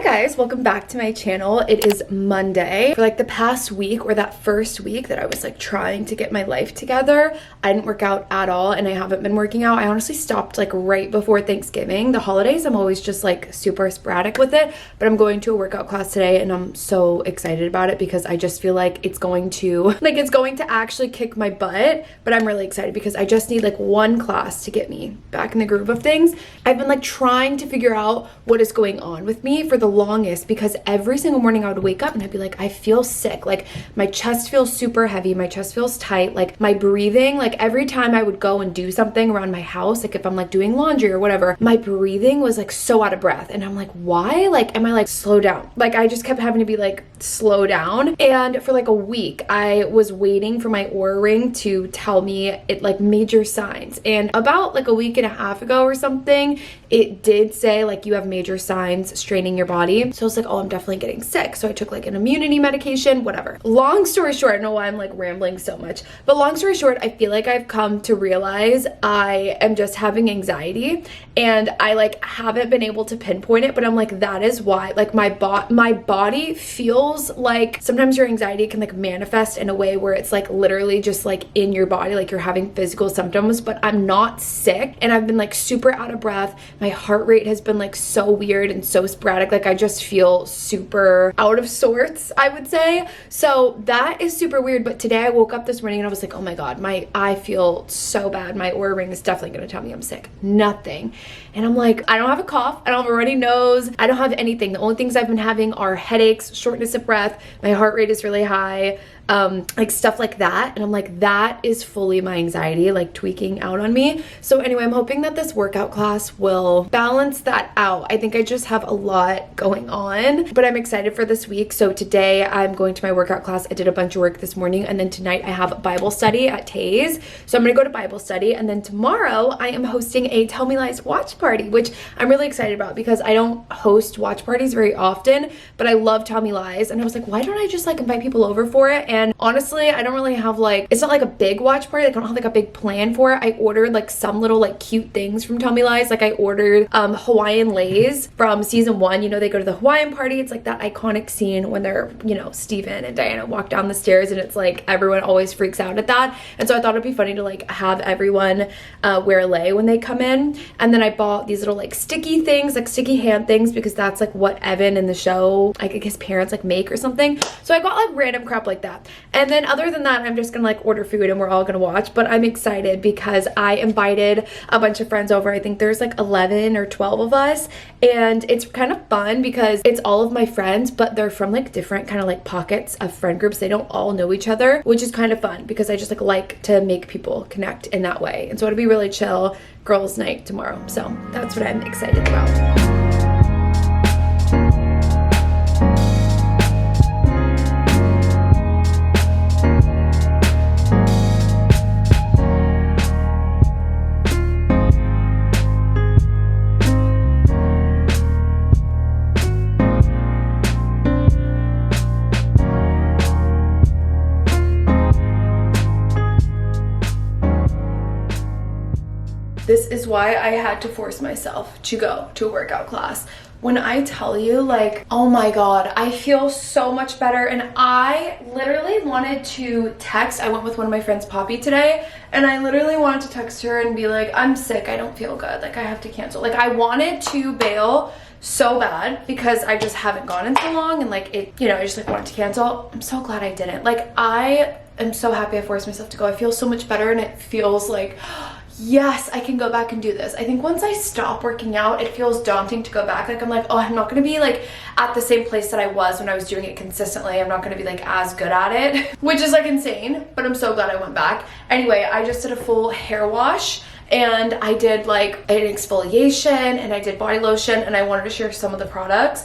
guys, welcome back to my channel. It is Monday. For like the past week, or that first week that I was like trying to get my life together, I didn't work out at all and I haven't been working out. I honestly stopped like right before Thanksgiving. The holidays, I'm always just like super sporadic with it, but I'm going to a workout class today and I'm so excited about it because I just feel like it's going to actually kick my butt. But I'm really excited because I just need like one class to get me back in the groove of things. I've been like trying to figure out what is going on with me for the longest, because every single morning I would wake up and I'd be like, I feel sick. Like my chest feels super heavy, my chest feels tight, like my breathing, like every time I would go and do something around my house, like if I'm like doing laundry or whatever, my breathing was like so out of breath. And I'm like, why? Like, am I like slow down? Like I just kept having to be like, slow down. And for like a week, I was waiting for my Oura ring to tell me it like major signs. And about like a week and a half ago or something, it did say like you have major signs straining your body. So I was like, oh, I'm definitely getting sick. So I took like an immunity medication, whatever. Long story short, I don't know why I'm like rambling so much, but long story short, I feel like I've come to realize I am just having anxiety and I like haven't been able to pinpoint it, but I'm like, that is why. Like my body feels like sometimes your anxiety can like manifest in a way where it's like literally just like in your body, like you're having physical symptoms, but I'm not sick. And I've been like super out of breath. My heart rate has been like so weird and so sporadic. Like I just feel super out of sorts, I would say. So that is super weird. But today I woke up this morning and I was like, oh my God, I feel so bad. My Oura ring is definitely going to tell me I'm sick. Nothing. And I'm like, I don't have a cough. I don't have a runny nose. I don't have anything. The only things I've been having are headaches, shortness of breath. My heart rate is really high. Like stuff like that. And I'm like, that is fully my anxiety, like tweaking out on me. So anyway, I'm hoping that this workout class will balance that out. I think I just have a lot going on, but I'm excited for this week. So today I'm going to my workout class. I did a bunch of work this morning, and then tonight I have Bible study at Tay's. So I'm gonna go to Bible study, and then tomorrow I am hosting a Tell Me Lies watch party, which I'm really excited about because I don't host watch parties very often, but I love Tell Me Lies. And I was like, why don't I just like invite people over for it? And honestly, I don't really have like, it's not like a big watch party. Like I don't have like a big plan for it. I ordered like some little like cute things from Tell Me Lies. Like I ordered Hawaiian Lays from season 1. You know, they go to the Hawaiian party. It's like that iconic scene when they're, you know, Steven and Diana walk down the stairs, and it's like everyone always freaks out at that. And so I thought it'd be funny to like have everyone wear a lei when they come in. And then I bought these little like sticky things, like sticky hand things, because that's like what Evan in the show, like his parents like make or something. So I got like random crap like that. And then other than that, I'm just gonna like order food and we're all gonna watch. But I'm excited because I invited a bunch of friends over. I think there's like 11 or 12 of us, and it's kind of fun because it's all of my friends, but they're from like different kind of like pockets of friend groups. They don't all know each other, which is kind of fun because I just like to make people connect in that way. And so it'll be really chill girls' night tomorrow. So that's what I'm excited about. This is why I had to force myself to go to a workout class. When I tell you, like, oh my God, I feel so much better. And I literally wanted to text. I went with one of my friends, Poppy, today, and I literally wanted to text her and be like, I'm sick, I don't feel good, like I have to cancel. Like I wanted to bail so bad because I just haven't gone in so long, and like it, you know, I just like wanted to cancel. I'm so glad I didn't. Like I am so happy I forced myself to go. I feel so much better, and it feels like, yes, I can go back and do this. I think once I stop working out, it feels daunting to go back. Like I'm like, oh, I'm not gonna be like at the same place that I was when I was doing it consistently. I'm not gonna be like as good at it, which is like insane, but I'm so glad I went back. Anyway, I just did a full hair wash, and I did like an exfoliation, and I did body lotion, and I wanted to share some of the products.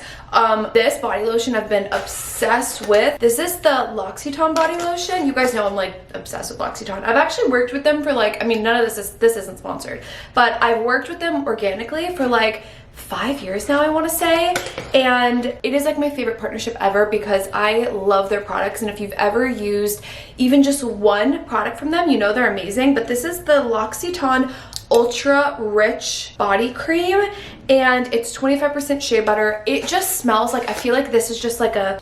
This body lotion I've been obsessed with. This is the L'Occitane body lotion. You guys know I'm like obsessed with L'Occitane. I've actually worked with them for like, I mean, none of this isn't sponsored, but I've worked with them organically for like 5 years now, I want to say, and it is like my favorite partnership ever because I love their products. And if you've ever used even just one product from them, you know they're amazing. But this is the L'Occitane ultra rich body cream, and it's 25% shea butter. It just smells like, I feel like this is just like a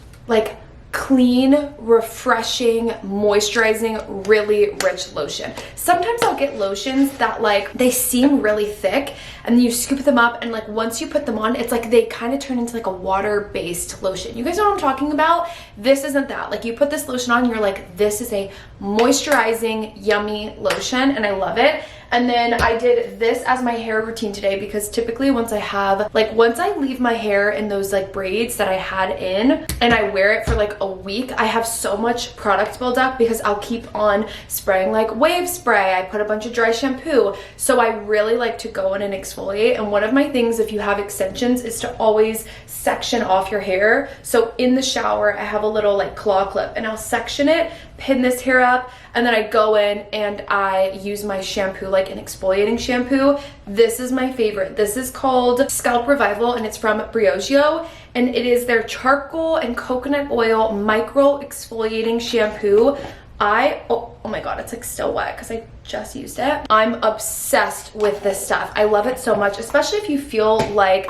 clean, refreshing, moisturizing, really rich lotion. Sometimes I'll get lotions that like they seem really thick, and then you scoop them up, and like once you put them on, it's like they kind of turn into like a water-based lotion. You guys know what I'm talking about? This isn't that. Like you put this lotion on, you're like, this is a moisturizing, yummy lotion, and I love it. And then I did this as my hair routine today, because typically once I leave my hair in those like braids that I had in and I wear it for like a week, I have so much product buildup because I'll keep on spraying like wave spray. I put a bunch of dry shampoo. So I really like to go in and exfoliate. And one of my things, if you have extensions, is to always section off your hair. So in the shower, I have a little like claw clip, and I'll section it, pin this hair up, and then I go in and I use my shampoo, like an exfoliating shampoo. This is my favorite. This is called Scalp Revival, and it's from Brioggio, and it is their charcoal and coconut oil micro exfoliating shampoo. Oh my god, it's like still wet because I just used it. I'm obsessed with this stuff. I love it so much, especially if you feel like,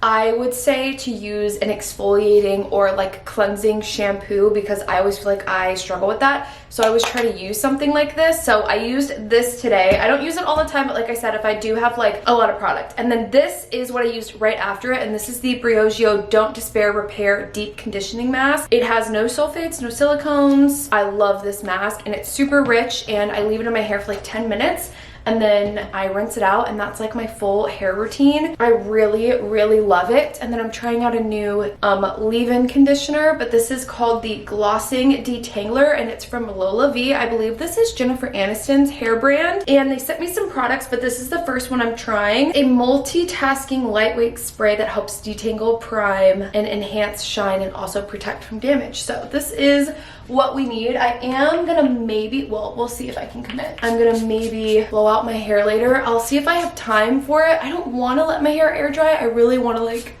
I would say to use an exfoliating or like cleansing shampoo, because I always feel like I struggle with that. So I always try to use something like this. So I used this today. I don't use it all the time, but like I said, if I do have like a lot of product. And then this is what I used right after it. And this is the Brioggio Don't Despair Repair Deep Conditioning Mask. It has no sulfates, no silicones. I love this mask, and it's super rich, and I leave it in my hair for like 10 minutes. And then I rinse it out, and that's like my full hair routine. I really, really love it. And then I'm trying out a new leave-in conditioner, but this is called the Glossing Detangler, and it's from Lola V. I believe this is Jennifer Aniston's hair brand. And they sent me some products, but this is the first one I'm trying. A multitasking lightweight spray that helps detangle, prime, and enhance shine, and also protect from damage. So this is what we need. I am gonna maybe, well, we'll see if I can commit. I'm gonna maybe blow out my hair later. I'll see if I have time for it. I don't want to let my hair air dry. I really want to like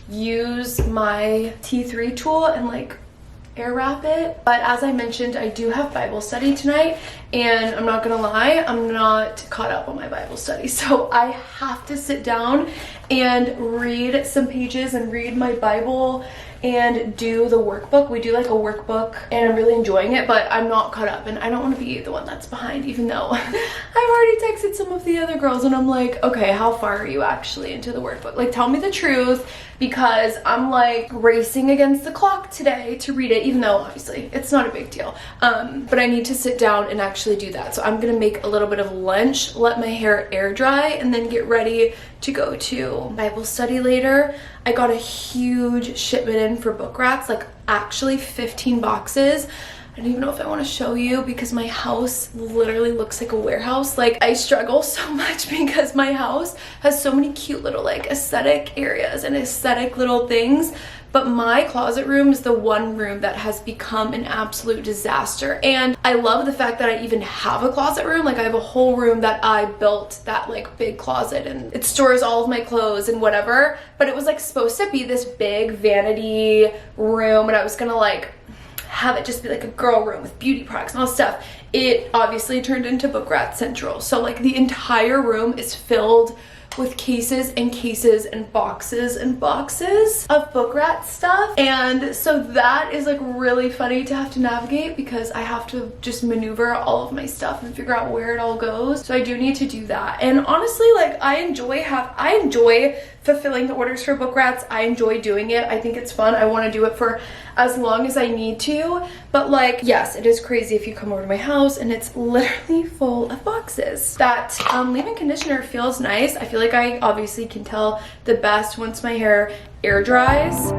use my T3 tool and like air wrap it. But as I mentioned, I do have Bible study tonight, and I'm not gonna lie, I'm not caught up on my Bible study. So I have to sit down and read some pages and read my Bible and do the workbook. We do like a workbook, and I'm really enjoying it, but I'm not caught up, and I don't want to be the one that's behind, even though I've already texted some of the other girls, and I'm like, okay, how far are you actually into the workbook? Like, tell me the truth, because I'm like racing against the clock today to read it, even though obviously it's not a big deal. But I need to sit down and actually do that. So I'm gonna make a little bit of lunch, let my hair air dry, and then get ready to go to Bible study later. I got a huge shipment in for Book Rats, like actually 15 boxes. I don't even know if I want to show you, because my house literally looks like a warehouse. Like, I struggle so much because my house has so many cute little like aesthetic areas and aesthetic little things, but my closet room is the one room that has become an absolute disaster. And I love the fact that I even have a closet room. Like, I have a whole room that I built, that like big closet, and it stores all of my clothes and whatever, but it was like supposed to be this big vanity room, and I was gonna like have it just be like a girl room with beauty products and all stuff. It obviously turned into Book Rat Central. So like the entire room is filled with cases and cases and boxes of Book Rat stuff. And so that is like really funny to have to navigate, because I have to just maneuver all of my stuff and figure out where it all goes. So I do need to do that. And honestly, like I enjoy fulfilling the orders for Book Rats. I enjoy doing it. I think it's fun. I want to do it for as long as I need to. But like, yes, it is crazy if you come over to my house and it's literally full of boxes. That leave-in conditioner feels nice. I feel like I obviously can tell the best once my hair air dries.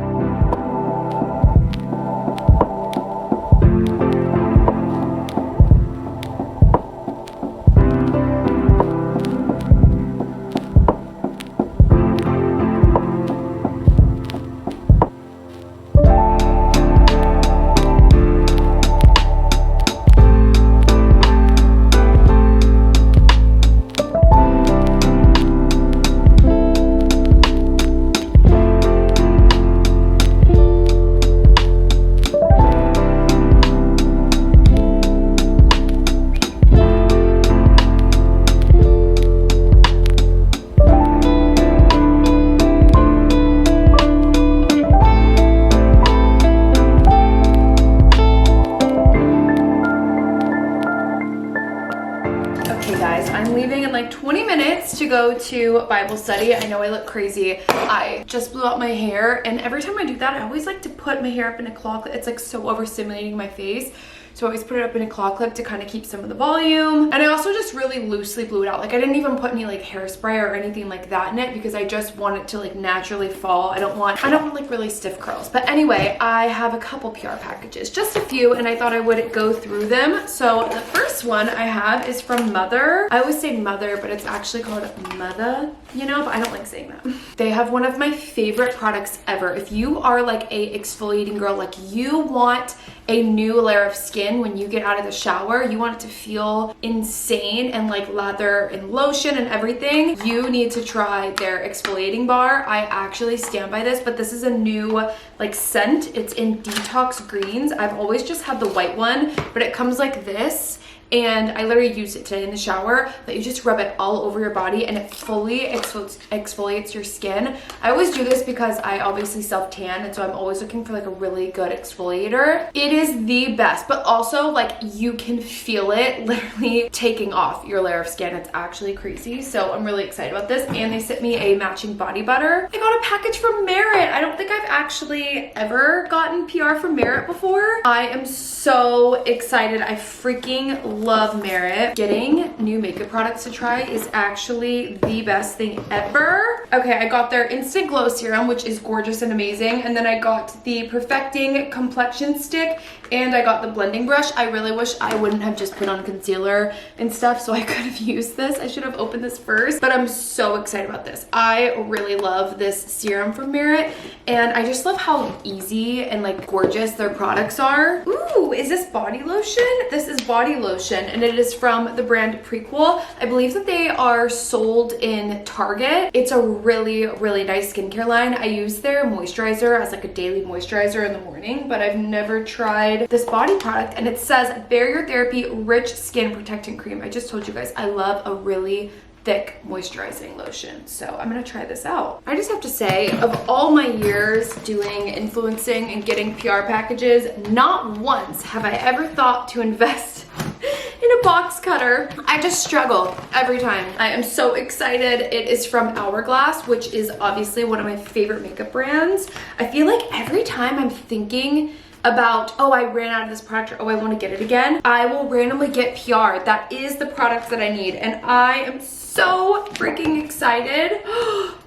go to Bible study. I know I look crazy. I just blew out my hair, and every time I do that, I always like to put my hair up in a claw clip. It's like so overstimulating my face. So I always put it up in a claw clip to kind of keep some of the volume. And I also just really loosely blew it out. Like I didn't even put any like hairspray or anything like that in it because I just want it to like naturally fall. I don't want like really stiff curls. But anyway, I have a couple PR packages, just a few, and I thought I would go through them. So the first one I have is from Mother. I always say Mother, but it's actually called Mother, you know, but I don't like saying that. They have one of my favorite products ever. If you are like a exfoliating girl, like you want a new layer of skin when you get out of the shower, you want it to feel insane and like lather and lotion and everything, you need to try their exfoliating bar. I actually stand by this, but this is a new like scent. It's in Detox Greens. I've always just had the white one, but it comes like this. And I literally used it today in the shower, but you just rub it all over your body and it fully exfoliates your skin. I always do this because I obviously self-tan, and so I'm always looking for like a really good exfoliator. It is the best, but also like you can feel it literally taking off your layer of skin. It's actually crazy. So I'm really excited about this. And they sent me a matching body butter. I got a package from Merit. I don't think I've actually ever gotten PR from Merit before. I am so excited. I freaking love Merit. Getting new makeup products to try is actually the best thing ever. Okay, I got their Instant Glow Serum, which is gorgeous and amazing. And then I got the Perfecting Complexion Stick, and I got the blending brush. I really wish I wouldn't have just put on concealer and stuff, so I could have used this. I should have opened this first, but I'm so excited about this. I really love this serum from Merit, and I just love how easy and like gorgeous their products are. Ooh, is this body lotion? This is body lotion, and it is from the brand Prequel. I believe that they are sold in Target. It's a really, really nice skincare line. I use their moisturizer as like a daily moisturizer in the morning, but I've never tried this body product, and it says Barrier Therapy Rich Skin Protectant Cream. I just told you guys I love a really thick moisturizing lotion, so I'm gonna try this out. I just have to say, of all my years doing influencing and getting PR packages, not once have I ever thought to invest in a box cutter. I just struggle every time. I am so excited. It is from Hourglass, which is obviously one of my favorite makeup brands. I feel like every time I'm thinking about, oh, I ran out of this product, or oh, I want to get it again, I will randomly get PR. That is the product that I need, and I am so freaking excited.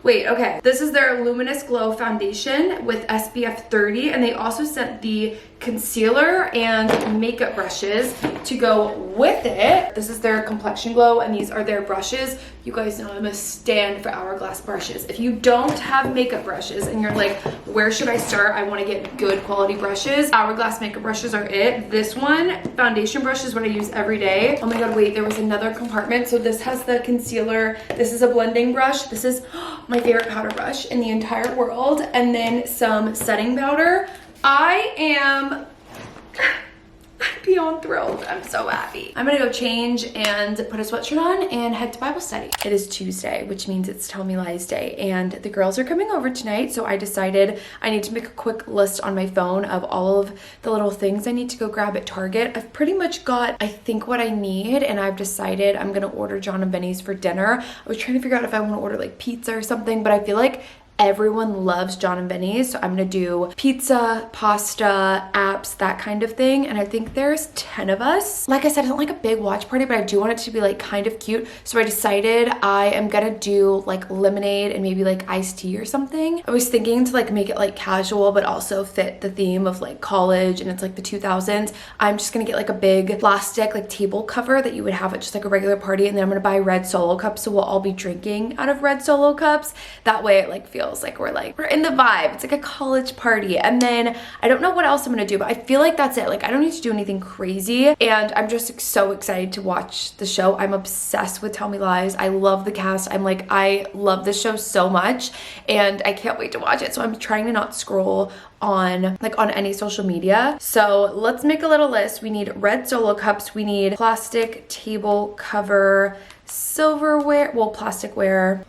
Wait, okay. This is their Luminous Glow Foundation with SPF 30, and they also sent the concealer and makeup brushes to go with it. This is their Complexion Glow, and these are their brushes. You guys know I'm a stand for Hourglass brushes. If you don't have makeup brushes and you're like, where should I start? I want to get good quality brushes. Hourglass makeup brushes are it. This one, foundation brush, is what I use every day. Oh my god, wait, there was another compartment. So this has the concealer. This is a blending brush. This is my favorite powder brush in the entire world. And then some setting powder. I am beyond thrilled. I'm so happy. I'm gonna go change and put a sweatshirt on and head to Bible study. It is Tuesday, which means it's Tell Me Lies Day, and the girls are coming over tonight, so I decided I need to make a quick list on my phone of all of the little things I need to go grab at Target. I've pretty much got, I think, what I need, and I've decided I'm gonna order John and Benny's for dinner. I was trying to figure out if I want to order like pizza or something, but I feel like everyone loves John and Benny's, so I'm gonna do pizza, pasta, apps, that kind of thing. And I think there's 10 of us. Like I said, I don't like a big watch party, but I do want it to be like kind of cute. So I decided I am gonna do like lemonade and maybe like iced tea or something. I was thinking to like make it like casual, but also fit the theme of like college, and it's like the 2000s. I'm just gonna get like a big plastic like table cover that you would have at just like a regular party, and then I'm gonna buy red Solo cups, so we'll all be drinking out of red Solo cups. That way it like feels like we're in the vibe. It's like a college party. And then I don't know what else I'm gonna do, but I feel like that's it. Like I don't need to do anything crazy, and I'm just so excited to watch the show. I'm obsessed with Tell Me Lies. I love the cast. I'm like, I love this show so much, and I can't wait to watch it. So I'm trying to not scroll on any social media. So let's make a little list. We need red Solo cups, we need plastic table cover, silverware, well, plasticware,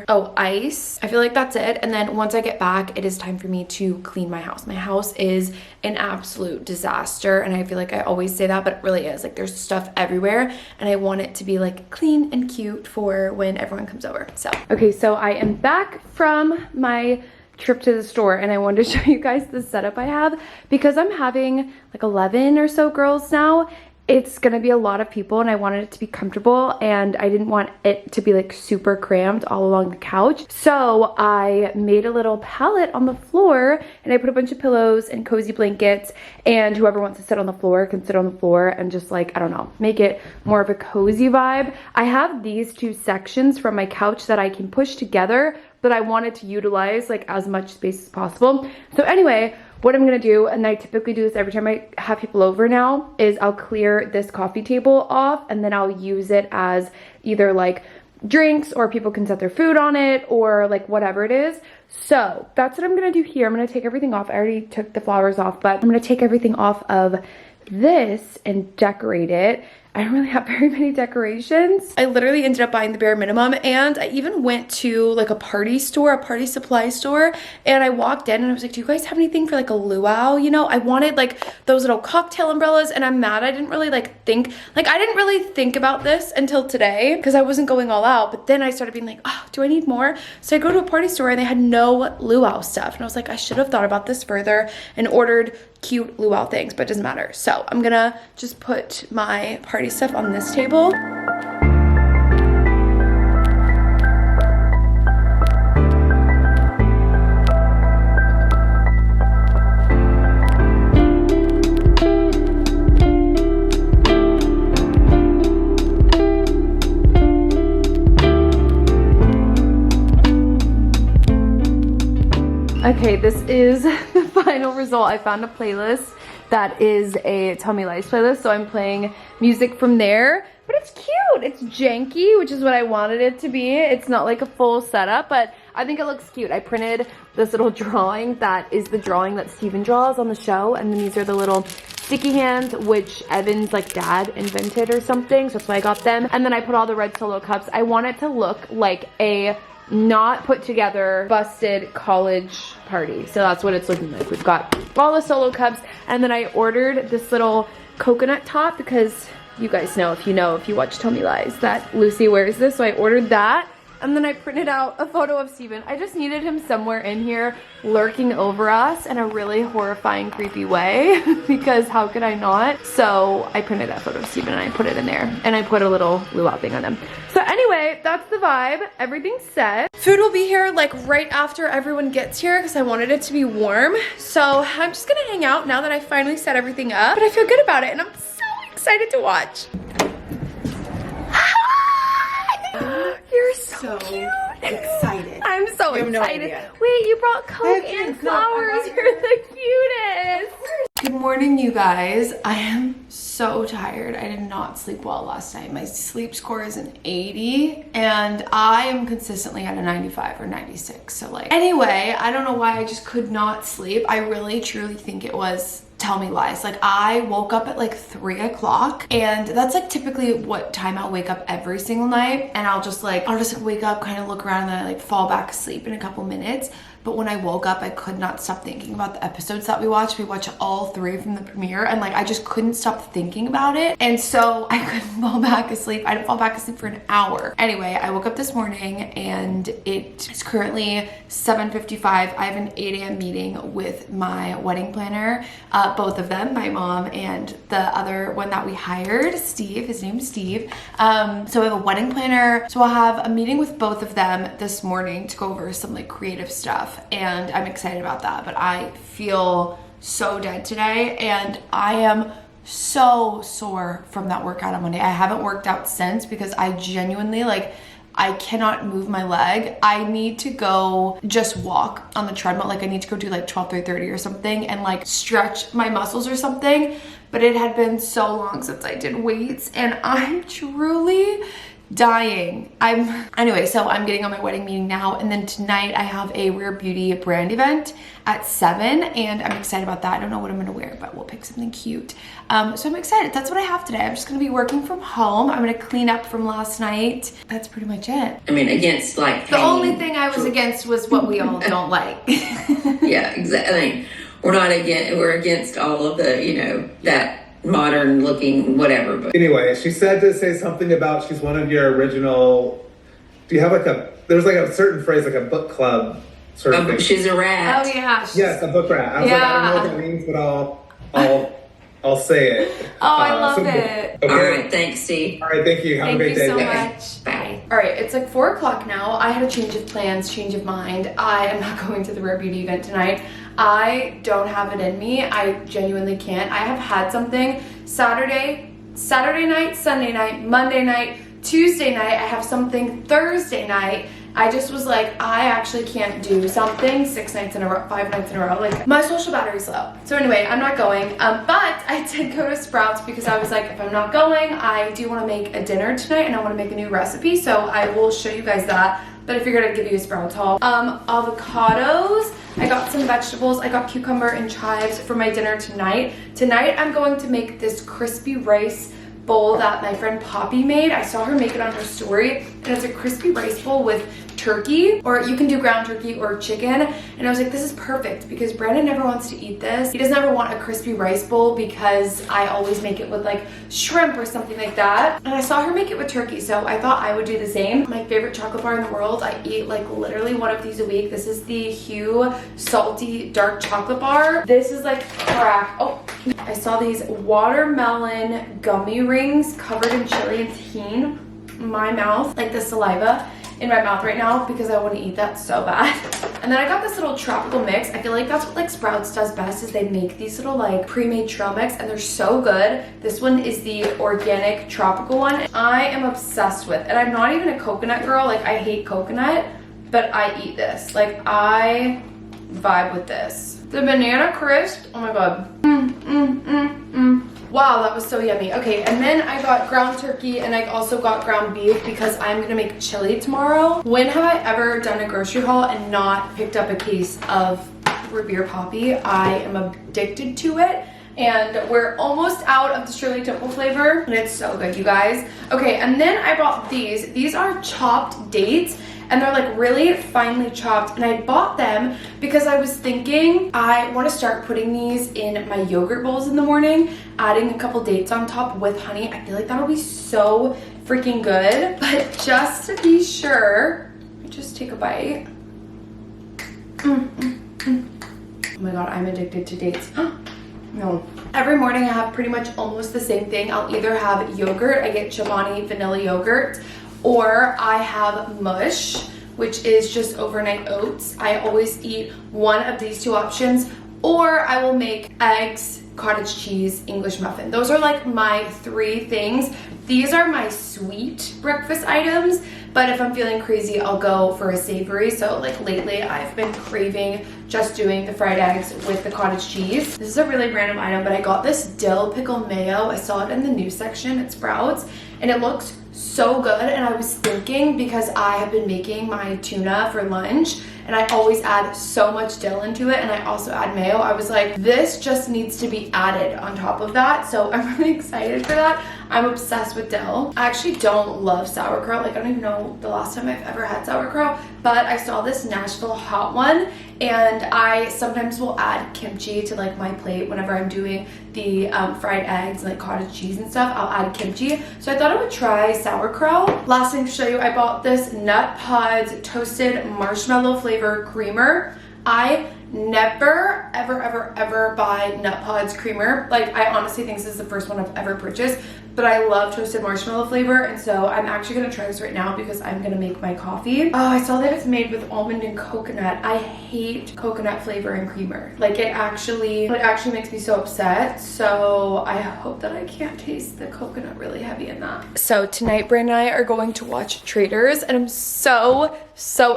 oh, ice. I feel like that's it. And then once I get back, it is time for me to clean my house. My house is an absolute disaster, and I feel like I always say that, but it really is. Like, there's stuff everywhere, and I want it to be like clean and cute for when everyone comes over. So okay, so I am back from my trip to the store, and I wanted to show you guys the setup I have because I'm having like 11 or so girls now. It's gonna be a lot of people, and I wanted it to be comfortable, and I didn't want it to be like super cramped all along the couch. So I made a little pallet on the floor, and I put a bunch of pillows and cozy blankets, and whoever wants to sit on the floor can sit on the floor and just like, I don't know, make it more of a cozy vibe. I have these two sections from my couch that I can push together, but I wanted to utilize like as much space as possible. So anyway, what I'm gonna do, and I typically do this every time I have people over now, is I'll clear this coffee table off, and then I'll use it as either like drinks, or people can set their food on it, or like whatever it is. So that's what I'm gonna do here. I'm gonna take everything off. I already took the flowers off, but I'm gonna take everything off of this and decorate it. I don't really have very many decorations. I literally ended up buying the bare minimum, and I even went to like a party store, a party supply store, and I walked in and I was like, do you guys have anything for like a luau? You know, I wanted like those little cocktail umbrellas, and I'm mad I didn't really I didn't really think about this until today because I wasn't going all out, but then I started being like, oh, do I need more? So I go to a party store and they had no luau stuff, and I was like, I should have thought about this further and ordered cute luau things, but it doesn't matter. So I'm gonna just put my party stuff on this table. Okay, this is the final result. I found a playlist that is a Tell Me Lies playlist, so I'm playing music from there. But it's cute. It's janky, which is what I wanted it to be. It's not like a full setup, but I think it looks cute. I printed this little drawing that is the drawing that Steven draws on the show, and then these are the little sticky hands, which Evan's like dad invented or something, so that's why I got them. And then I put all the red Solo cups. I want it to look like a not put together busted college party, so that's what it's looking like. We've got all the Solo cups, and then I ordered this little coconut top because you guys know, if you watch Tell Me Lies, that Lucy wears this, so I ordered that. And then I printed out a photo of Steven. I just needed him somewhere in here lurking over us in a really horrifying, creepy way because how could I not? So I printed that photo of Steven and I put it in there, and I put a little luau thing on him. So anyway, that's the vibe. Everything's set. Food will be here like right after everyone gets here because I wanted it to be warm. So I'm just gonna hang out now that I finally set everything up, but I feel good about it and I'm so excited to watch. You're so cute. Excited. I'm so excited. Wait, you brought Coke and flowers. You're the cutest. Good morning, you guys. I am so tired. I did not sleep well last night. My sleep score is an 80, and I am consistently at a 95 or 96. So like, anyway, I don't know why I just could not sleep. I really, truly think it was Tell Me Lies. Like, I woke up at like 3 o'clock, and that's like typically what time I'll wake up every single night, and I'll just like wake up, kind of look around, and then I like fall back asleep in a couple minutes. But when I woke up, I could not stop thinking about the episodes that we watched. We watched all 3 from the premiere, and like I just couldn't stop thinking about it. And so I couldn't fall back asleep. I didn't fall back asleep for an hour. Anyway, I woke up this morning and it is currently 7:55. I have an 8 a.m. meeting with my wedding planner, both of them, my mom and the other one that we hired, Steve. His name's Steve. So we have a wedding planner. So I'll have a meeting with both of them this morning to go over some like creative stuff. And I'm excited about that, but I feel so dead today, and I am so sore from that workout on Monday. I haven't worked out since because I genuinely I cannot move my leg. I need to go just walk on the treadmill. Like I need to go do like 12 through 30 or something and like stretch my muscles or something. But it had been so long since I did weights, and I'm truly dying. Anyway, so I'm getting on my wedding meeting now, and then tonight I have a Rare Beauty brand event at 7, and I'm excited about that. I don't know what I'm gonna wear, but we'll pick something cute. So I'm excited. That's what I have today. I'm just gonna be working from home. I'm gonna clean up from last night. That's pretty much it. I mean, against like the only thing I was against was what we all don't like. Yeah, exactly. I mean, we're against all of the, you know, that modern looking whatever. But anyway, she said to say something about she's one of your original. Do you have like there's like a certain phrase, like a book club sort of thing? She's a rat. Oh yeah. Yes, a book rat. I was like, I don't know what that means, but I'll say it. Oh, I love it. Okay. All right, thanks, Steve. All right, thank you. Have a great day. Thank you so much. Bye. All right, it's like 4 o'clock now. I had a change of plans, change of mind. I am not going to the Rare Beauty event tonight. I don't have it in me. I genuinely can't. I have had something Saturday night, Sunday night, Monday night, Tuesday night. I have something Thursday night. I just was like, I actually can't do something 6 nights in a row, 5 nights in a row. Like, my social battery's low. So anyway, I'm not going. But I did go to Sprouts because I was like, if I'm not going, I do want to make a dinner tonight and I want to make a new recipe. So I will show you guys that. But I figured I'd give you a Sprouts haul. Avocados. I got some vegetables. I got cucumber and chives for my dinner tonight. Tonight, I'm going to make this crispy rice bowl that my friend Poppy made. I saw her make it on her story, and it's a crispy rice bowl with turkey, or you can do ground turkey or chicken. And I was like, this is perfect because Brandon never wants to eat this. He doesn't ever want a crispy rice bowl because I always make it with like shrimp or something like that. And I saw her make it with turkey, so I thought I would do the same. My favorite chocolate bar in the world. I eat like literally one of these a week. This is the Hue Salty Dark Chocolate Bar. This is like crack. Oh, I saw these watermelon gummy rings covered in chili and tahini. My mouth, like the saliva in my mouth right now because I want to eat that so bad. And then I got this little tropical mix. I feel like that's what like Sprouts does best, is they make these little like pre-made trail mix, and they're so good. This one is the organic tropical one. I am obsessed with, and I'm not even a coconut girl. Like, I hate coconut, but I eat this. Like, I vibe with this. The banana crisp, oh my god. Wow, that was so yummy. Okay, and then I got ground turkey, and I also got ground beef because I'm gonna make chili tomorrow. When have I ever done a grocery haul and not picked up a case of root beer poppy? I am addicted to it. And we're almost out of the Shirley Temple flavor, and it's so good, you guys. Okay, and then I bought these. These are chopped dates, and they're like really finely chopped, and I bought them because I was thinking I want to start putting these in my yogurt bowls in the morning, adding a couple dates on top with honey. I feel like that'll be so freaking good. But just to be sure, let me just take a bite. Oh my god, I'm addicted to dates. No. Every morning I have pretty much almost the same thing. I'll either have yogurt, I get Chobani vanilla yogurt, or I have mush, which is just overnight oats. I always eat one of these two options, or I will make eggs, cottage cheese, English muffin. Those are like my 3 things. These are my sweet breakfast items, but if I'm feeling crazy, I'll go for a savory. So like lately I've been craving just doing the fried eggs with the cottage cheese. This is a really random item, but I got this dill pickle mayo. I saw it in the news section at Sprouts, and it looked so good. And I was thinking, because I have been making my tuna for lunch and I always add so much dill into it, and I also add mayo, I was like, this just needs to be added on top of that. So I'm really excited for that. I'm obsessed with dill. I actually don't love sauerkraut. Like, I don't even know the last time I've ever had sauerkraut, but I saw this Nashville hot one, and I sometimes will add kimchi to like my plate whenever I'm doing the fried eggs and like cottage cheese and stuff. I'll add kimchi. So I thought I would try sauerkraut. Last thing to show you, I bought this Nut Pods toasted marshmallow flavor creamer. I never ever buy Nut Pods creamer. Like, I honestly think this is the first one I've ever purchased, but I love toasted marshmallow flavor, and so I'm actually gonna try this right now because I'm gonna make my coffee. Oh, I saw that it's made with almond and coconut. I hate coconut flavor in creamer. Like, it actually makes me so upset. So I hope that I can't taste the coconut really heavy in that. So tonight, Brandon and I are going to watch Traitors, and I'm so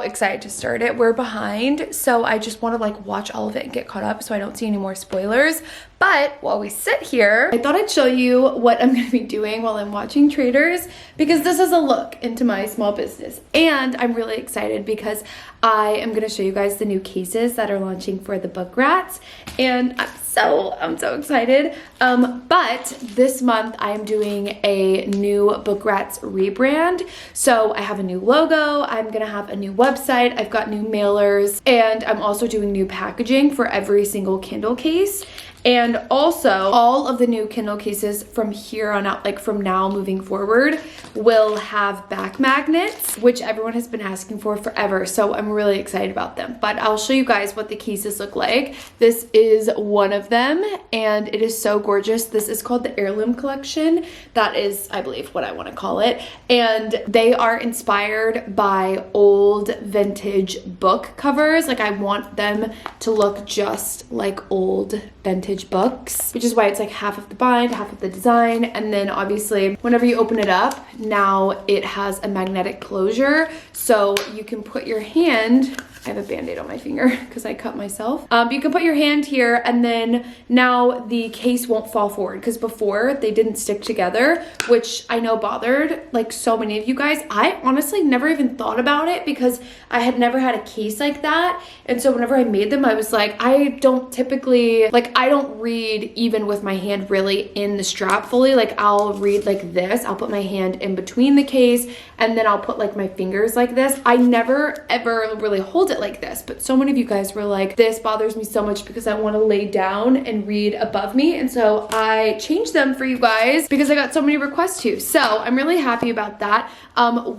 excited to start it. We're behind, so I just want to like watch all of it and get caught up so I don't see any more spoilers. But while we sit here, I thought I'd show you what I'm gonna be doing while I'm watching Traders, because this is a look into my small business. And I'm really excited because I am gonna show you guys the new cases that are launching for the book rats. And I'm so excited. But this month I am doing a new Book Rats rebrand. So I have a new logo, I'm gonna have a new website, I've got new mailers, and I'm also doing new packaging for every single Kindle case. And also all of the new Kindle cases from here on out, like from now moving forward, will have back magnets, which everyone has been asking for forever. So I'm really excited about them, but I'll show you guys what the cases look like. This is one of them and it is so gorgeous. This is called the Heirloom Collection. That is, I believe, what I want to call it. And they are inspired by old vintage book covers. Like I want them to look just like old vintage books, which is why it's like half of the bind, half of the design. And then obviously whenever you open it up, now it has a magnetic closure, so you can put your hand, I have a band-aid on my finger because I cut myself. You can put your hand here and then now the case won't fall forward, because before they didn't stick together, which I know bothered like so many of you guys. I honestly never even thought about it because I had never had a case like that. And so whenever I made them, I was like, I don't typically, like I don't read even with my hand really in the strap fully. Like I'll read like this, I'll put my hand in between the case and then I'll put like my fingers like this. I never ever really hold it like this, but so many of you guys were like, this bothers me so much because I want to lay down and read above me. And so I changed them for you guys because I got so many requests to. So I'm really happy about that.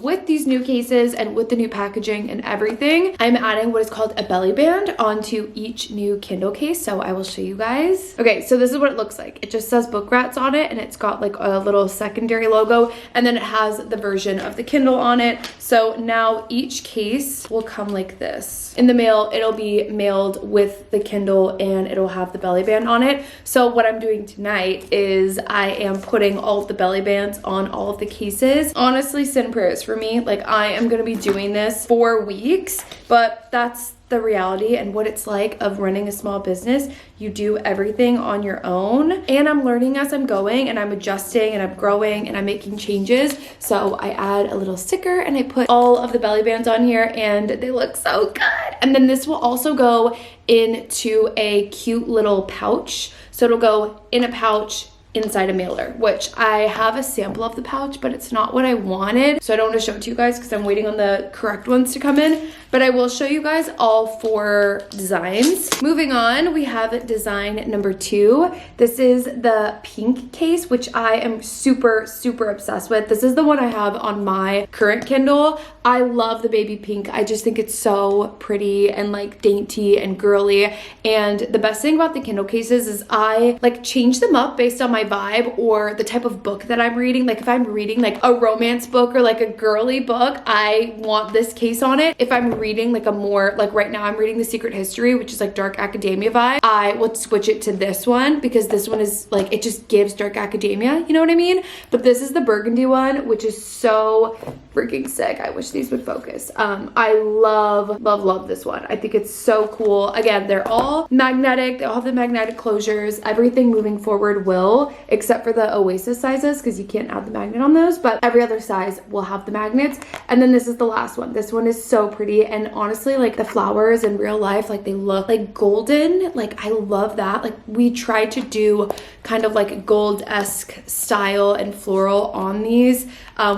With these new cases and with the new packaging and everything, I'm adding what is called a belly band onto each new Kindle case. So I will show you guys. Okay, so this is what it looks like. It just says Book Rats on it and it's got like a little secondary logo and then it has the version of the Kindle on it. So now each case will come like this. In the mail, it'll be mailed with the Kindle and it'll have the belly band on it. So what I'm doing tonight is I am putting all of the belly bands on all of the cases. Honestly, send prayers for me. Like I am gonna be doing this for weeks, but that's the reality and what it's like of running a small business. You do everything on your own, and I'm learning as I'm going and I'm adjusting and I'm growing and I'm making changes. So I add a little sticker and I put all of the belly bands on here and they look so good. And then this will also go into a cute little pouch. So it'll go in a pouch inside a mailer, which I have a sample of the pouch, but it's not what I wanted. So I don't want to show it to you guys because I'm waiting on the correct ones to come in, but I will show you guys all 4 designs. Moving on, we have design number 2. This is the pink case, which I am super, super obsessed with. This is the one I have on my current Kindle. I love the baby pink. I just think it's so pretty and like dainty and girly. And the best thing about the Kindle cases is I like change them up based on my vibe or the type of book that I'm reading. Like if I'm reading like a romance book or like a girly book, I want this case on it. If I'm reading like a more, like right now I'm reading The Secret History, which is like dark academia vibe, I would switch it to this one because this one is like, it just gives dark academia, you know what I mean? But this is the burgundy one, which is so freaking sick. I wish these would focus. I love this one. I think it's so cool. Again, they're all magnetic. They all have the magnetic closures. Everything moving forward will, except for the Oasis sizes because you can't add the magnet on those, but every other size will have the magnets. And then this is the last one. This one is so pretty, and honestly, like the flowers in real life, like they look like golden. Like I love that. Like we tried to do kind of like gold-esque style and floral on these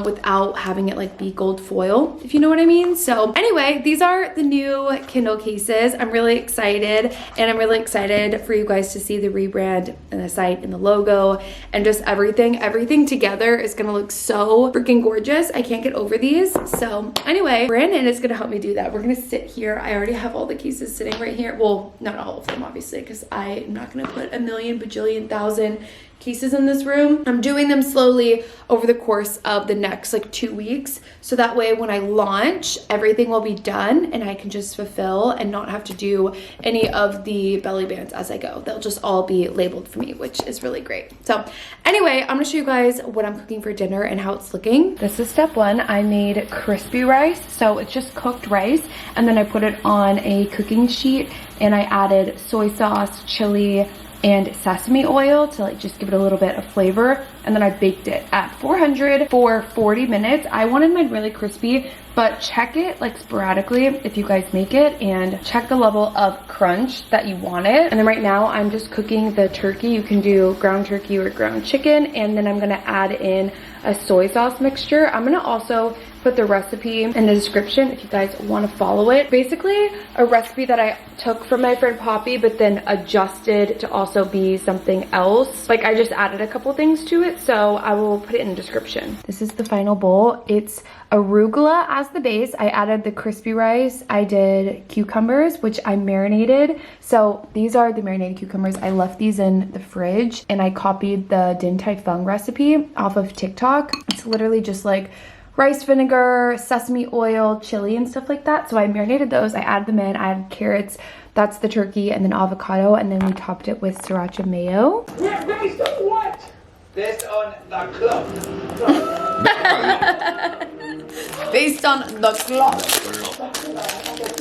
without having it like be gold foil, if you know what I mean. So anyway, these are the new Kindle cases. I'm really excited, and I'm really excited for you guys to see the rebrand and the site and the logo and just everything together is gonna look so freaking gorgeous. I can't get over these. So anyway, Brandon is gonna help me do that. We're gonna sit here. I already have all the cases sitting right here. Well, not all of them obviously, because I'm not gonna put a million bajillion thousand cases in this room. I'm doing them slowly over the course of the next like 2 weeks, so that way when I launch, everything will be done and I can just fulfill and not have to do any of the belly bands as I go. They'll just all be labeled for me, which is really great. So anyway, I'm gonna show you guys what I'm cooking for dinner and how it's looking. This is step 1. I made crispy rice, so it's just cooked rice, and then I put it on a cooking sheet and I added soy sauce, chili, and sesame oil to like just give it a little bit of flavor. And then I baked it at 400 for 40 minutes. I wanted mine really crispy, but check it like sporadically if you guys make it and check the level of crunch that you want it. And then right now I'm just cooking the turkey. You can do ground turkey or ground chicken. And then I'm gonna add in a soy sauce mixture. I'm gonna also put the recipe in the description if you guys want to follow it. Basically a recipe that I took from my friend Poppy but then adjusted to also be something else. Like I just added a couple things to it, so I will put it in the description. This is the final bowl. It's arugula as the base. I added the crispy rice. I did cucumbers, which I marinated. So these are the marinated cucumbers. I left these in the fridge and I copied the Din Tai Fung recipe off of TikTok. It's literally just like rice vinegar, sesame oil, chili, and stuff like that. So I marinated those. I added them in. I added carrots. That's the turkey, and then avocado, and then we topped it with sriracha mayo. Based on what? Based on the clock. Based on the clock.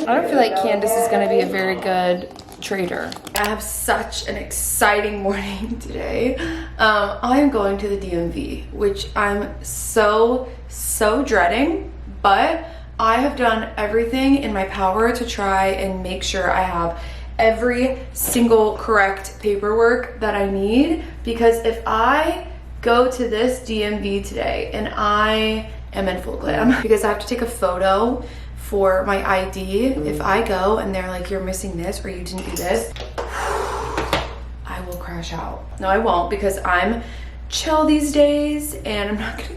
I don't feel like Candace is gonna be a very good trader. I have such an exciting morning today. I am going to the DMV, which I'm so dreading, but I have done everything in my power to try and make sure I have every single correct paperwork that I need, because if I go to this DMV today and I am in full glam because I have to take a photo for my ID. If I go and they're like, you're missing this or you didn't do this, I will crash out. No, I won't, because I'm chill these days and I'm not gonna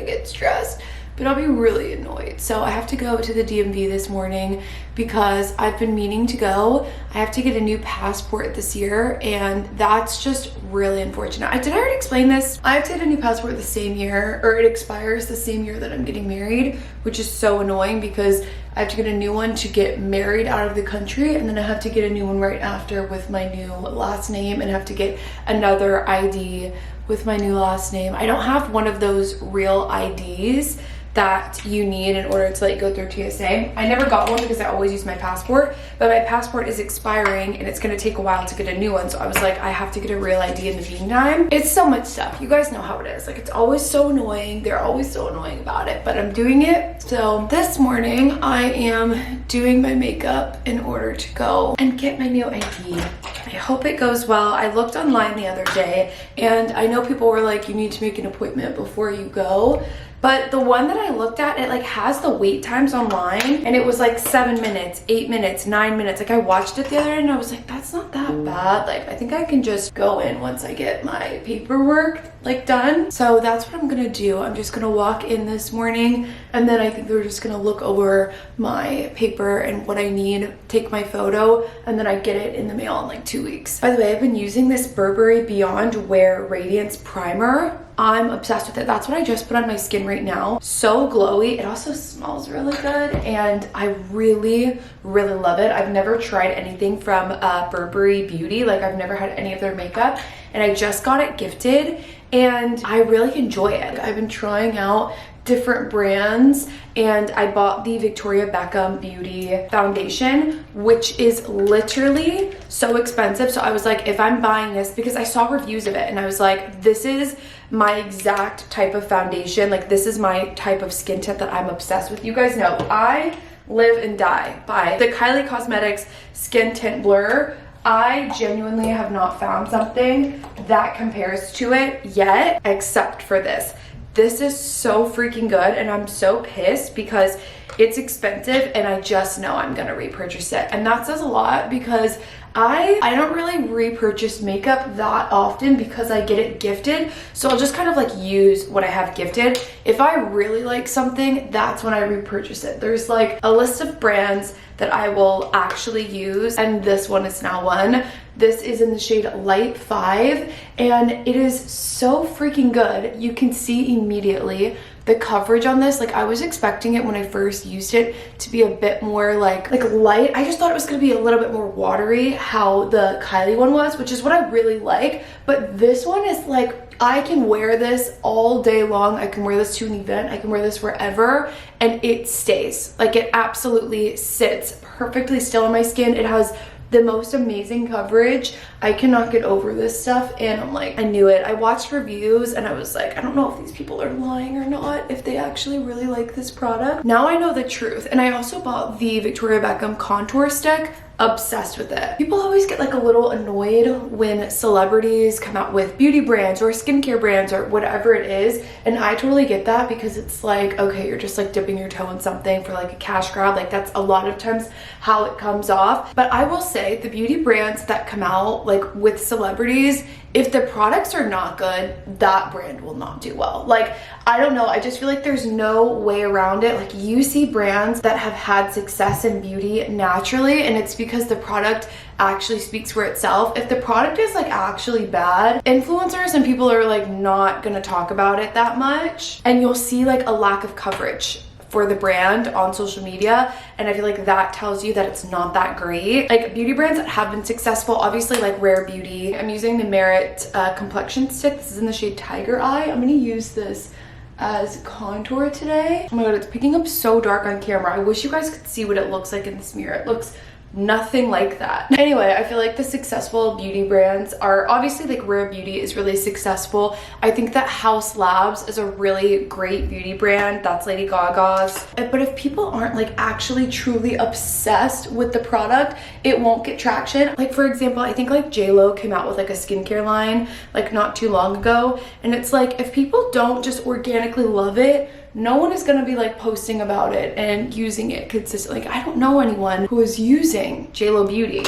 get stressed, but I'll be really annoyed. So I have to go to the DMV this morning because I've been meaning to go. I have to get a new passport this year, and that's just really unfortunate. Did I already explain this? I have to get a new passport the same year, or it expires the same year that I'm getting married, which is so annoying because I have to get a new one to get married out of the country, and then I have to get a new one right after with my new last name, and have to get another ID with my new last name. I don't have one of those real IDs that you need in order to like go through TSA. I never got one because I always use my passport, but my passport is expiring and it's gonna take a while to get a new one. So I was like, I have to get a real ID in the meantime. It's so much stuff. You guys know how it is. Like, it's always so annoying. They're always so annoying about it, but I'm doing it. So this morning I am doing my makeup in order to go and get my new ID. I hope it goes well. I looked online the other day and I know people were like, you need to make an appointment before you go. But the one that I looked at, it like has the wait times online, and it was like 7 minutes, 8 minutes, 9 minutes. Like I watched it the other day and I was like, that's not that bad. Like I think I can just go in once I get my paperwork like done. So that's what I'm gonna do. I'm just gonna walk in this morning, and then I think they're just gonna look over my paper and what I need, take my photo, and then I get it in the mail in like 2 weeks. By the way, I've been using this Burberry Beyond Wear Radiance Primer. I'm obsessed with it. That's what I just put on my skin right now. So glowy. It also smells really good, and I really love it. I've never tried anything from Burberry Beauty. Like I've never had any of their makeup, and I just got it gifted and I really enjoy it. I've been trying out different brands, and I bought the Victoria Beckham Beauty foundation, which is literally so expensive. So I was like, if I'm buying this, because I saw reviews of it and I was like, this is my exact type of foundation. Like this is my type of skin tint that I'm obsessed with. You guys know I live and die by the Kylie Cosmetics Skin Tint Blur. I genuinely have not found something that compares to it yet, except for this. This is so freaking good, and I'm so pissed because it's expensive and I just know I'm gonna repurchase it. And that says a lot because I don't really repurchase makeup that often because I get it gifted. So I'll just kind of like use what I have gifted. If I really like something, that's when I repurchase it. There's like a list of brands that I will actually use, and this one is now one. This is in the shade Light 5, and it is so freaking good. You can see immediately the coverage on this. Like I was expecting it when I first used it to be a bit more like light. I just thought it was gonna be a little bit more watery, how the Kylie one was, which is what I really like. But this one is like, I can wear this all day long. I can wear this to an event. I can wear this wherever, and it stays. Like it absolutely sits perfectly still on my skin. It has the most amazing coverage. I cannot get over this stuff, and I'm like, I knew it. I watched reviews and I was like, I don't know if these people are lying or not, if they actually really like this product. Now I know the truth. And I also bought the Victoria Beckham contour stick. Obsessed with it. People always get like a little annoyed when celebrities come out with beauty brands or skincare brands or whatever it is, and I totally get that, because it's like, okay, you're just like dipping your toe in something for like a cash grab. Like that's a lot of times how it comes off. But I will say the beauty brands that come out like with celebrities, if the products are not good, that brand will not do well. Like, I don't know, I just feel like there's no way around it. Like, you see brands that have had success in beauty naturally, and it's because the product actually speaks for itself. If the product is like actually bad, influencers and people are like not gonna talk about it that much, and you'll see like a lack of coverage for the brand on social media, and I feel like that tells you that it's not that great. Like beauty brands that have been successful, obviously like Rare Beauty. I'm using the Merit complexion stick. This is in the shade Tiger Eye. I'm gonna use this as contour today. Oh my god, it's picking up so dark on camera. I wish you guys could see what it looks like in this mirror. It looks nothing like that. Anyway, I feel like the successful beauty brands are obviously like Rare Beauty is really successful. I think that House Labs is a really great beauty brand. That's Lady Gaga's. But if people aren't like actually truly obsessed with the product, it won't get traction. Like for example, I think like JLo came out with like a skincare line like not too long ago, and it's like if people don't just organically love it, no one is gonna be like posting about it and using it consistently. Like I don't know anyone who is using JLo Beauty.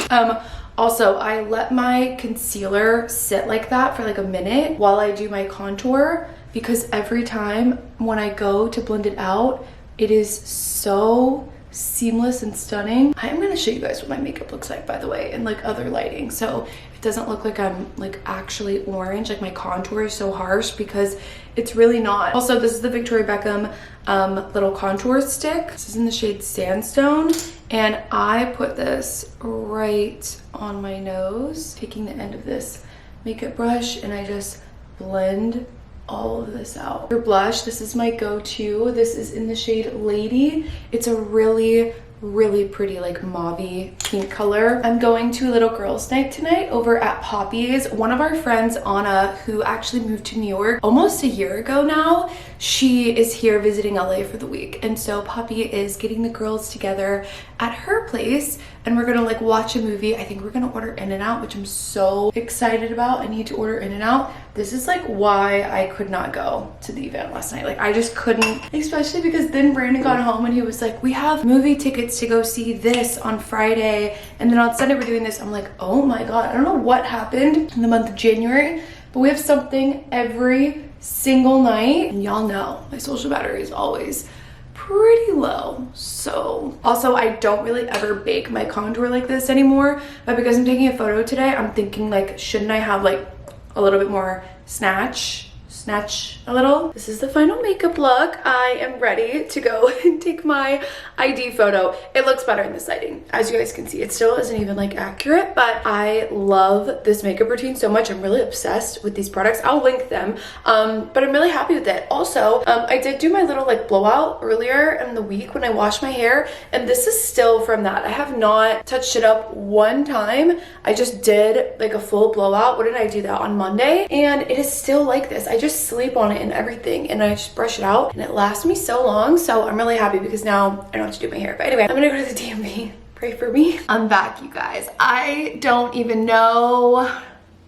Also, I let my concealer sit like that for like a minute while I do my contour, because every time when I go to blend it out, it is so seamless and stunning. I am gonna show you guys what my makeup looks like, by the way, in like other lighting, so it doesn't look like I'm like actually orange. Like my contour is so harsh because it's really not. Also, this is the Victoria Beckham little contour stick. This is in the shade Sandstone, and I put this right on my nose, taking the end of this makeup brush, and I just blend all of this out. For blush, this is my go-to. This is in the shade Lady. It's a really pretty like mauve-y pink color. I'm going to a little girls night tonight over at Poppy's. One of our friends, Anna, who actually moved to New York almost a year ago now, she is here visiting LA for the week, and so Poppy is getting the girls together at her place, and we're gonna like watch a movie. I think we're gonna order In-N-Out, which I'm so excited about. I need to order In-N-Out. This is like why I could not go to the event last night. Like I just couldn't, especially because then Brandon got home and he was like, we have movie tickets to go see this on Friday, and then on Sunday we're doing this. I'm like, oh my god, I don't know what happened in the month of January, but we have something every single night, and y'all know my social battery is always pretty low. So also, I don't really ever bake my contour like this anymore, but because I'm taking a photo today, I'm thinking like, shouldn't I have like a little bit more snatch a little. This is the final makeup look. I am ready to go and take my ID photo. It looks better in this lighting, as you guys can see. It still isn't even like accurate, but I love this makeup routine so much. I'm really obsessed with these products. I'll link them, but I'm really happy with it. Also, I did do my little like blowout earlier in the week when I washed my hair, and this is still from that. I have not touched it up one time. I just did like a full blowout. What did I do that on Monday? And it is still like this. I just sleep on it and everything, and I just brush it out, and it lasts me so long. So I'm really happy because now I don't have to do my hair. But anyway, I'm gonna go to the DMV. Pray for me. I'm back, you guys. I don't even know.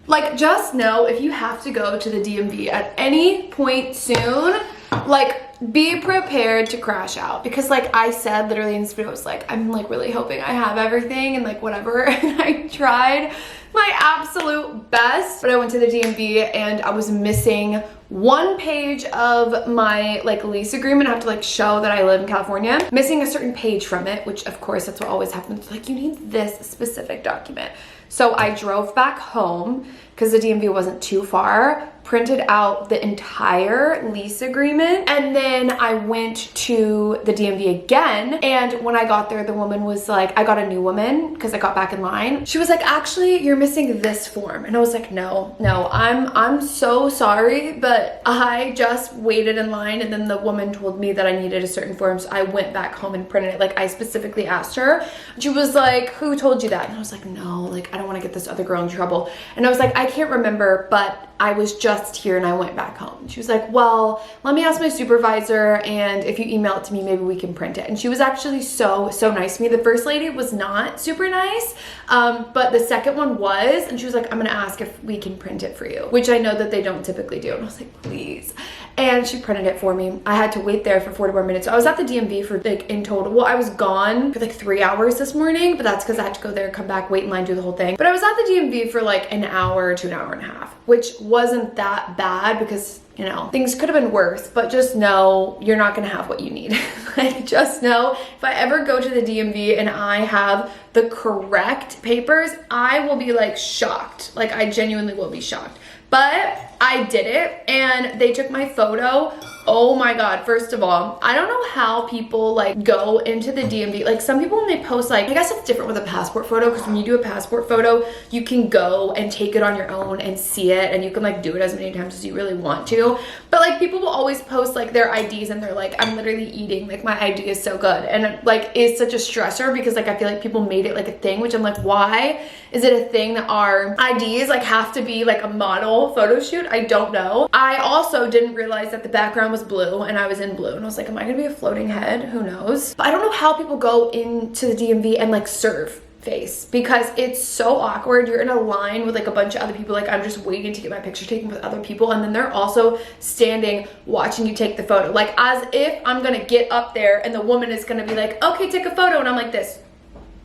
Like, just know if you have to go to the DMV at any point soon, like, be prepared to crash out, because like I said literally in this video, I was like, I'm like really hoping I have everything and like whatever, and I tried my absolute best, but I went to the DMV and I was missing one page of my like lease agreement. I have to like show that I live in California, missing a certain page from it, which of course that's what always happens, like you need this specific document. So I drove back home because the DMV wasn't too far, printed out the entire lease agreement, and then then I went to the DMV again, and when I got there, the woman was like, I got a new woman because I got back in line. She was like, actually, you're missing this form. And I was like, no, I'm so sorry, but I just waited in line, and then the woman told me that I needed a certain form, so I went back home and printed it. Like, I specifically asked her. She was like, who told you that? And I was like, no, like, I don't want to get this other girl in trouble. And I was like, I can't remember, but I was just here and I went back home. She was like, well, let me ask my supervisor, and if you email it to me, maybe we can print it. And she was actually so nice to me. The first lady was not super nice, but the second one was, and she was like, I'm gonna ask if we can print it for you, which I know that they don't typically do. And I was like, please. And she printed it for me. I had to wait there for 40 more minutes. So I was at the DMV for like in total, well, I was gone for like 3 hours this morning, but that's because I had to go there, come back, wait in line, do the whole thing. But I was at the DMV for like an hour to an hour and a half, which wasn't that bad because, you know, things could have been worse, but just know you're not gonna have what you need. Like, just know if I ever go to the DMV and I have the correct papers, I will be like shocked. Like, I genuinely will be shocked. But I did it, and they took my photo. Oh my God, first of all, I don't know how people like go into the DMV. Like, some people when they post, like, I guess it's different with a passport photo, because when you do a passport photo, you can go and take it on your own and see it, and you can like do it as many times as you really want to. But like, people will always post like their IDs, and they're like, I'm literally eating, like my ID is so good. And like, it's such a stressor because like, I feel like people made it like a thing, which I'm like, why is it a thing that our IDs like have to be like a model photo shoot? I don't know. I also didn't realize that the background was blue and I was in blue, and I was like, am I gonna be a floating head? Who knows? But I don't know how people go into the DMV and like serve face, because it's so awkward. You're in a line with like a bunch of other people. Like, I'm just waiting to get my picture taken with other people, and then they're also standing watching you take the photo, like as if I'm gonna get up there and the woman is gonna be like, okay, take a photo, and I'm like this.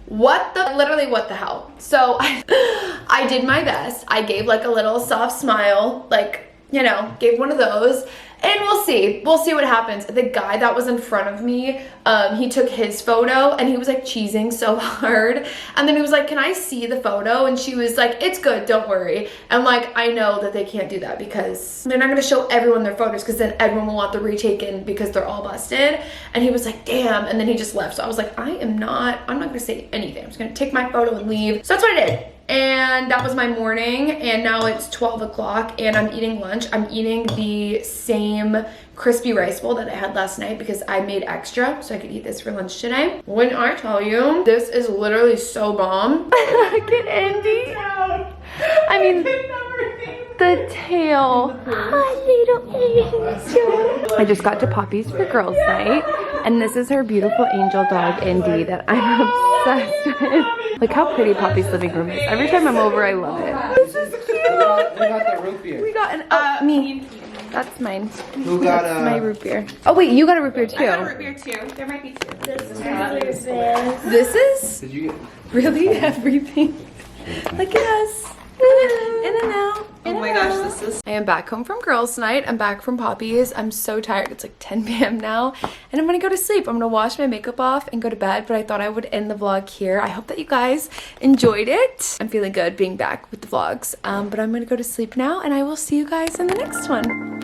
Literally what the hell? So I did my best. I gave like a little soft smile, like, you know, gave one of those, and we'll see what happens. The guy that was in front of me, he took his photo and he was like cheesing so hard, and then he was like, can I see the photo? And she was like, it's good, don't worry. And like, I know that they can't do that because they're not gonna show everyone their photos, because then everyone will want the retaken because they're all busted. And he was like, damn, and then he just left. So I was like, I'm not gonna say anything. I'm just gonna take my photo and leave. So that's what I did. And that was my morning, and now it's 12 o'clock and I'm eating lunch. I'm eating the same crispy rice bowl that I had last night because I made extra so I could eat this for lunch today. When I tell you, this is literally so bomb. Look at Indy. I mean, the tail. Hi, little angel. I just got to Poppy's for girls' night, and this is her beautiful angel dog, Indy, that I'm obsessed with. Look how pretty Poppy's living room is. Every time I'm over, I love it. This is cute. We got the root beer. We got an, me. That's mine. Who got That's my root beer. Oh wait, you got a root beer too. I got a root beer too. There might be two. This is Did you get? really everything. Look at us. In and out. Oh my gosh, this is. I am back home from girls' night. I'm back from Poppy's. I'm so tired. It's like 10 p.m. now, and I'm gonna go to sleep. I'm gonna wash my makeup off and go to bed, but I thought I would end the vlog here. I hope that you guys enjoyed it. I'm feeling good being back with the vlogs, but I'm gonna go to sleep now, and I will see you guys in the next one.